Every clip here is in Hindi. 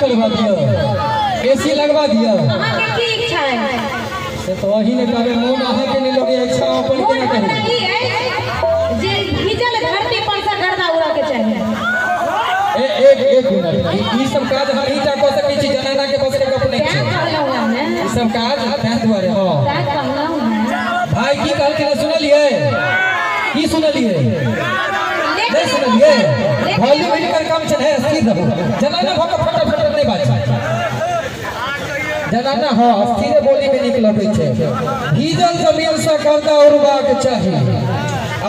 करवा दियो, एसी लगवा दियो। अहाँ के की इच्छा है से तो वही ने कहबे मोन अहाँ के नहीं लोगे इच्छा अपन के ना कही जे भीजल धरती पर से गर्दा उड़ा के चाहिए। एक मिनट ई सब काज हम ही टा क सकै छी, जनाना के बस के गप नहीं छै। ई सब काज तै दुआरे हां भाई की कहल के सुनलिए, की सुनलिए नहीं सुनलिए, वॉल्यूम मिलकर काम चले स्थिर रहो। जनाना भक फटाफट नहीं बात जनाना हां स्थिर बोली में निकल लगे छै। भीजल जमीन से गर्दा उड़बाक चाही।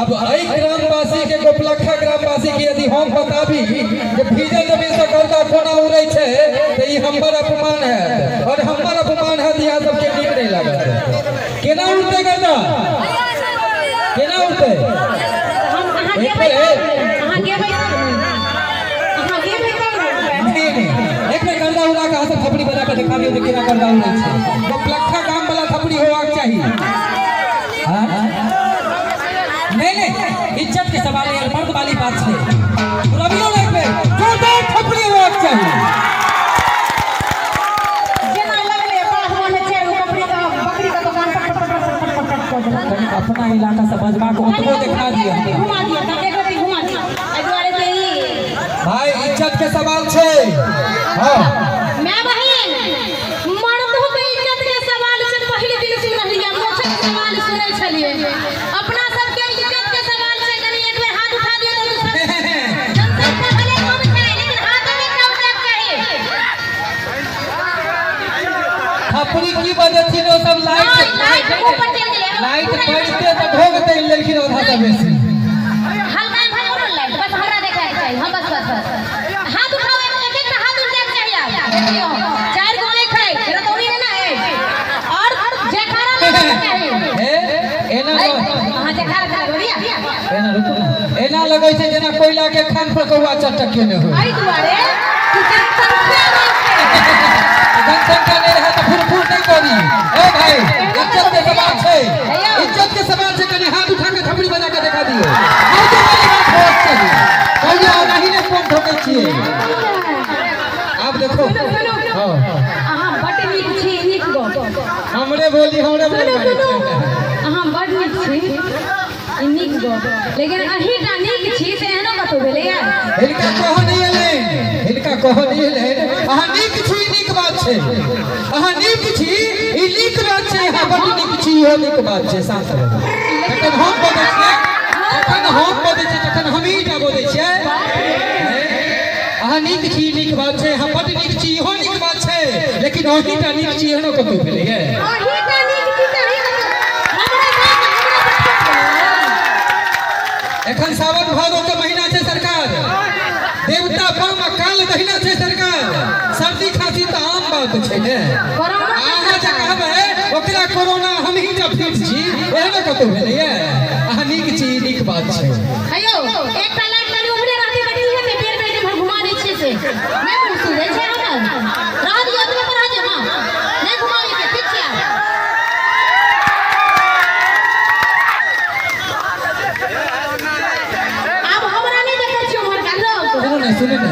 अब एई ग्रामवासी के गोपलखा ग्रामवासी के यदि हम बताबी कि भीजल जमीन से गर्दा कोना उड़ै छै तो ई हमर अपमान है, और हमर अपमान है दिया सबके नीक नहीं लागत। केना उड़ते गर्दा, केना उड़ते हम अहाँ के भाई अहाँ के भाई अहाँ के भाई नहीं एक बेर गर्दा उड़ा के हाथ थपड़ी बजा के दिखा दियो कि केना गर्दा उड़ै छै। गोपलखा गाम वाला थपड़ी होबाक चाही। हां नहीं इज्जत के सवाल है, मर्द वाली बात है। रवियो लाइफ में जोरदार थपड़ी होबाक चाहिए। जेना लगले बाहर में चेर बकरी का दुकान पर अपना इलाका से बजबा को उतरो दिखा दिया, घुमा दिया तब एक रति घुमा दिया। एहि दुआरे से ई भाई इज्जत के सवाल छै। हां मैं बहिन मर्दों के इज्जत के सवाल से पहले दिन सुन रही है, मोछ के सवाल सुनै छलिए। अपना सब के इज्जत के सवाल से कनी एक बेर हाथ उठा दियो तो दूसरा जनता के भले कम छै, लेकिन हाथ में कम रख चाहिए। थपड़ी की वजह थी वो सब लाइट ऊपर चल दिए, लाइट पड़ते तो भोग दे लेकिन आधा से बेसी हल्का भर लाइट बस हमरा देखा के चाहिए। हम बस हाथ उठावे में एक एक हाथ उठा के चाहिए। देखियो चार गो एक है रतौनी है ना है, और जयकारा नहीं चाहिए। एना हां जयकारा खा गोरिया एना रुक एना लगे छै जेना कोयला के खान पर कौआ चटके ने हो। आई दुआरे तू जनसंख्या नहीं रहे तो फुरफुर नहीं करी। ए भाई इज्जत के सवाल छै, इज्जत के सवाल से कने हाथ उठा के थपड़ी बजा के दिखा दियो। मौजू वाली बात होत छै, कहियो नहीं ने फोन ठोकै छियै। आप देखो हां अहाँ बड नीक छी, नीक गो हमरे बोली अहाँ बड नीक छी, ई नीक गो, लेकिन अही टा नीक छी से एहनो कतो भेलै यार। हिनका कहो नहीं एले, हिनका कहो नहीं एले। अहाँ नीक छी नीक बात छै, अहाँ नीक छी ई नीक बात छै, अहाँ बड नीक छी इहो नीक बात छै। शांत रहू। तखन हम बोलै छियै, तखन हम बोलै छियै, तखन हम ही टा बोलै छियै। अहाँ नीक छी नीक बात छै, अहाँ बड नीक छी इहो नीक बात छै, लेकिन अही टा नीक छी एहनो कतो भेलै है। अही टा नीक छी से अही एखन सावन भादो के महीना छै सरकार, देवता पाम काल महीना छै सरकार। सर्दी खांसी तो आम बात छै ने। अहाँ जे कहबै ओकरा कोरोना हम ही टा फिट छी एहनो कतो भेलै है। अहाँ नीक छी नीक बात छै। हेयो एकटा लाइट वाली उमरे रहती बैठी है ते पेड़ पे जे भर घुमा दै छियै से नहीं बुझ सुझै छै हमरा। रह दियो ओतबे पर रह जे मां नहीं घुमावे के ठीक छै। अब हमरा नहीं देखै छियो हमर गालो सुने ने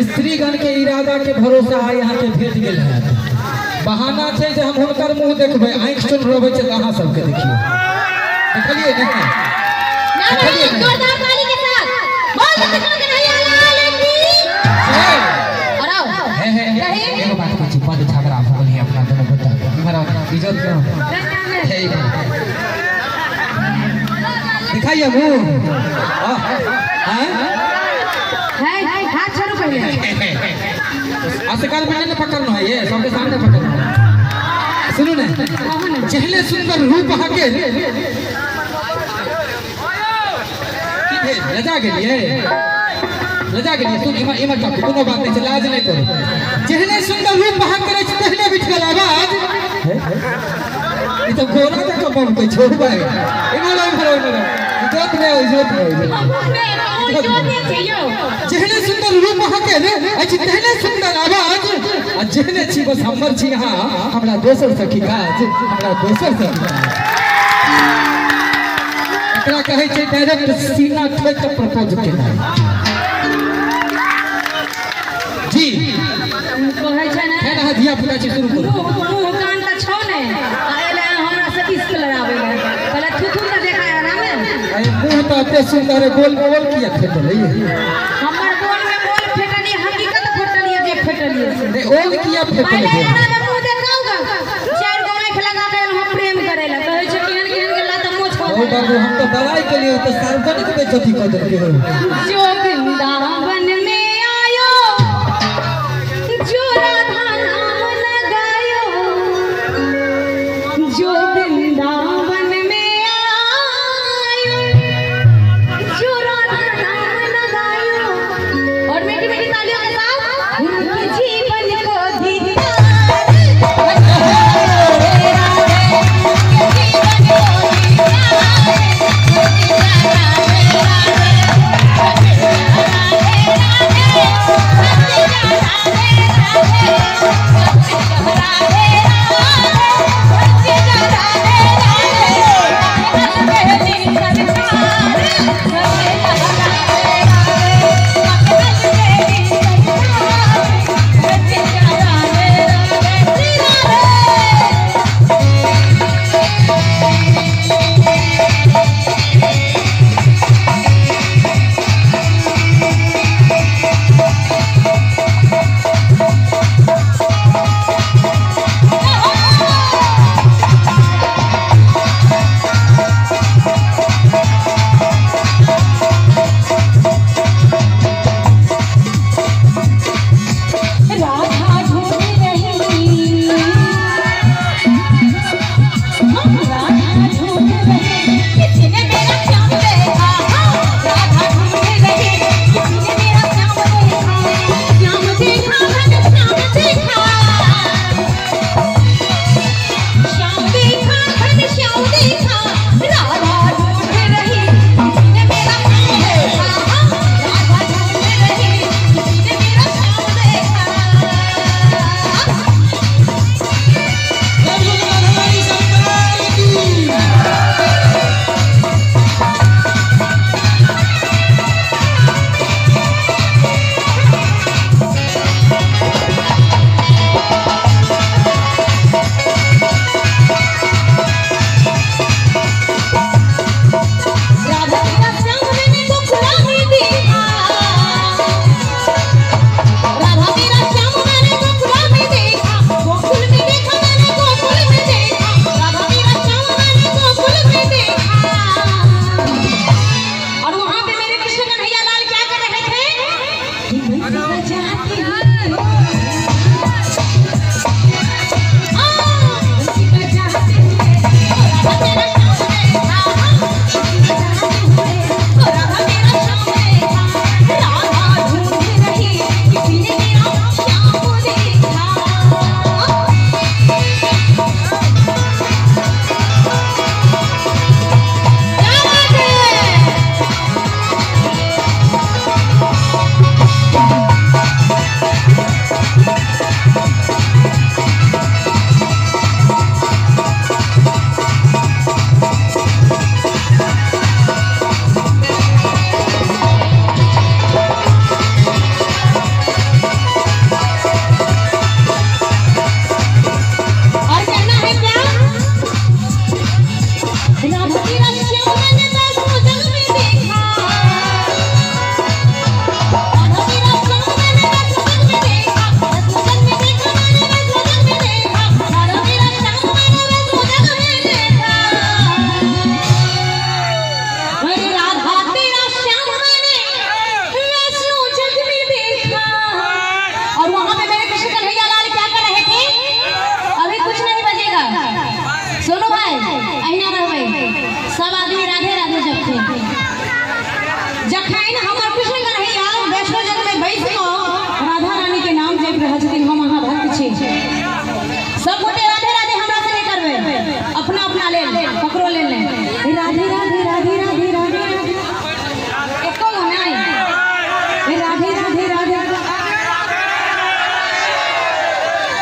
स्त्रीगण के इरादा के भरोसा है यहाँ के भेट गेल है। बहाना छै जे हम हुनकर मुंह देखबै, आंख सुन रहबै छै अहाँ सबके देखियो। देखलिए ने देखलिए जोरदार ताली के साथ बोल दे के नहीं आला की और आओ हे एगो बात पूछी, बड़ झगड़ा हो गेल अपना दोनों बता हमारा इज्जत क्यों है दिखाइए मुंह। है हाथ छोड़ो पहले असकार में नहीं पकड़ना है, ये सबके सामने पकड़ना है। सुनो ना चहले सुंदर रूप हके लजा के लिए सुन इमर का कोनो बात नहीं, लाज नहीं करो। चहले सुंदर रूप बहा करे पहले बिठ गेल आवाज ई तो गोरा का कपम के छोड़ भाई इमर इज्जत जेहने सुंदर रूप हके ने अछि तेहने सुंदर आवाज आ जेहने छी बस हमर छी हां हमरा दोसर सखी काज हमरा दोसर सखी एकरा कहै छै डायरेक्ट सीना ठोक के प्रपोज केनाइ। जी फुकाची शुरू करू मुंह कान का छौ ने आएला हमरा से किस लड़ावे पहले थुथु त देखा है ना में अरे मुंह तो अते सुंदर है गोल गोल किया फेटल है हमर बोल में बोल फेटली हकीकत फेटली जे फेटली ने ओल किया फेटल पहले है एना में मुंह देखाऊगा चार गो आंख लगा के हम प्रेम करेला कहे छ केहन केहन के लात मोछ ओ बाबू हम तो दवाई के लिए तो सार्वजनिक बेइज्जती कर देते हो जो वृंदावन में आयो जो राधा नाम लगायो जो वृंदावन में आयो जो राधा नाम लगायो और मीठी मीठी तालियों के साथ उनके जीवन को धीरा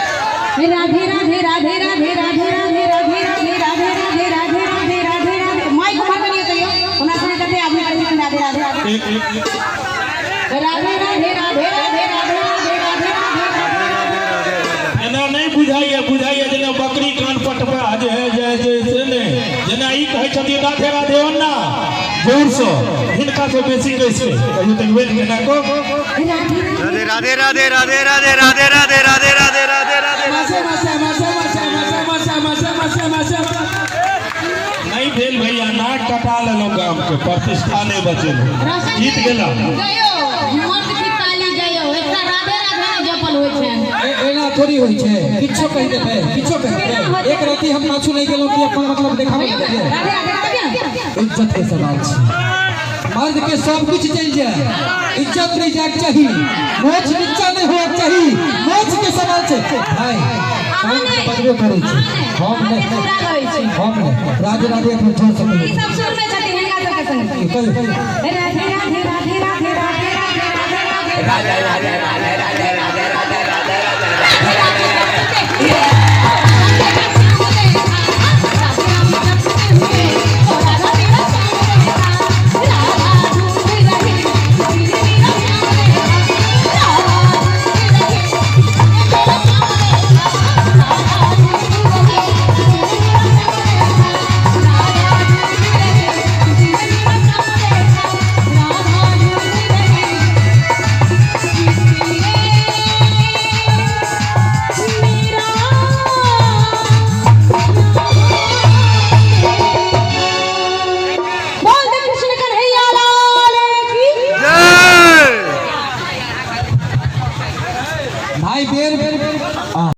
राधे राधे राधे राधे राधे राधे राधे राधे राधे राधे राधे राधे राधे राधे माइक को मारनी होती है हमरा सुने करते आदमी कहते राधे राधे राधे राधे राधे राधे राधे राधे राधे राधे राधे नहीं सो हिनका से बेसी कैसे कहियो तक वेट के ना को राधे राधे राधे राधे राधे राधे राधे राधे राधे राधे नहीं भेल भैया नाक कटा लेलो गाम के प्रतिष्ठा नहीं बचल जीत गेला गयो मर्द की ताली गयो एकटा राधे राधे जपल होय छै एना थोड़ी होई छै किछो कहि देबे किछो कहि देबे एक राती हम पाछू नहीं गेलौ कि अपन मतलब देखाबे राधे राधे इज्जत के सवाल छै मर्द के सब कुछ चल जाए इज्जत नहीं जाग चाहिए मोच नीचा नहीं होना चाहिए मोच के सवाल छै भाई हम बदलो करै छी हम नहीं राधे राधे अपन छोड़ सकै ई सब सुर में छथि हिनका सबके संग राधे राधे राधे राधे राधे राधे राधे राधे राधे राधे